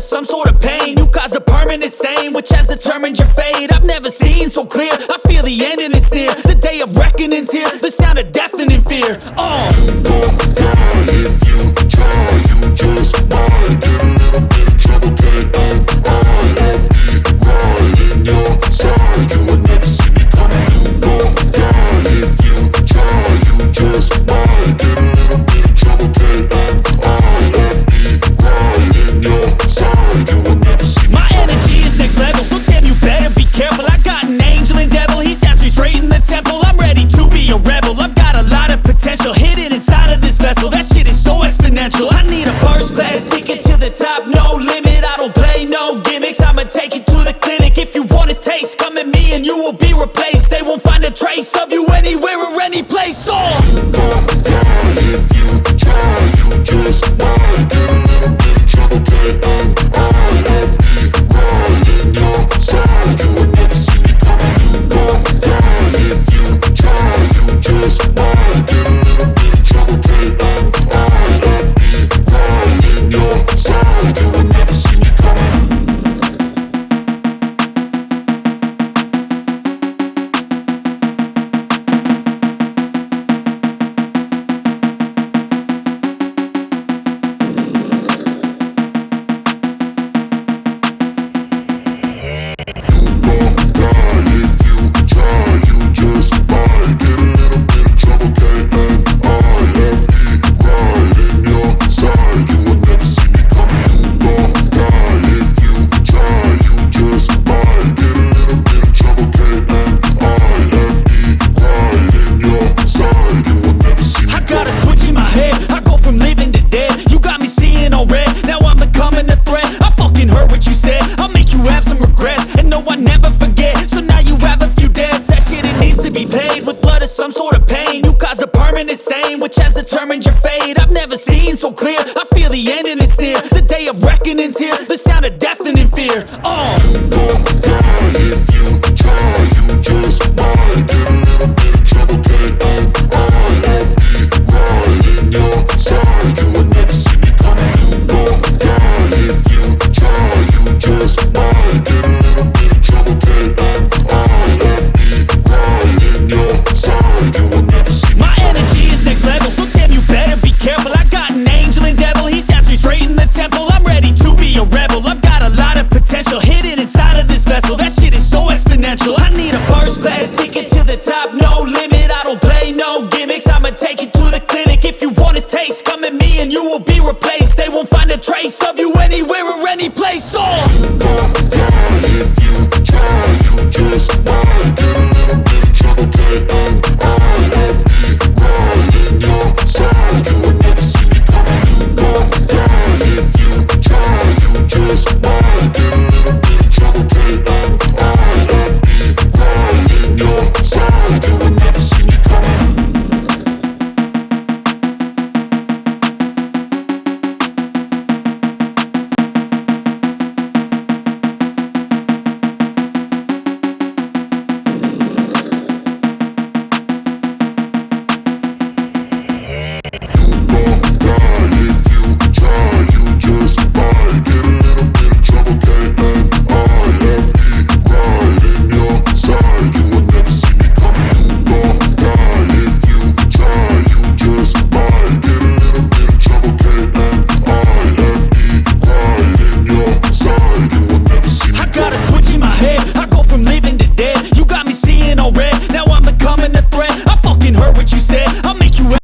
some sort of pain. You caused a permanent stain, which has determined your fate. I've never seen so clear, I feel the end and it's near. The day of reckoning's here, the sound of deafening fear. You gon' die if you try, you just might get a little bit of trouble, K-N-I-F-E, right in your side. You would never see me coming. You gon' die if you try, you just might get a little bit of trouble, K-N-I-F-E, right in your side. You would never see me My energy is next level, so damn you better be careful. I got an angel and devil, he snaps me straight in the temple. I'm ready to be a rebel, I've got a lot of potential hidden inside of this vessel. That shit is so exponential. I need a first class ticket to the top, no limit. I don't play no gimmicks, I'ma take you to the clinic. If you want a taste, come at me and you will be replaced. They won't find a trace of you anywhere or any place. You gon' die if you try, you just might get a little bit of trouble, K-N-I-F-E, right in your side. You would never see me coming. You gon' die if you try, you just might get a little bit of trouble, K-N-I-F-E, right in your side. You would never see me coming. Some sort of pain, you caused a permanent stain, which has determined your fate. I've never seen so clear, I feel the end and it's near. The day of reckoning's here, the sound of deafening fear. You gon' die if you try, you just might get a little bit of trouble, K-N-I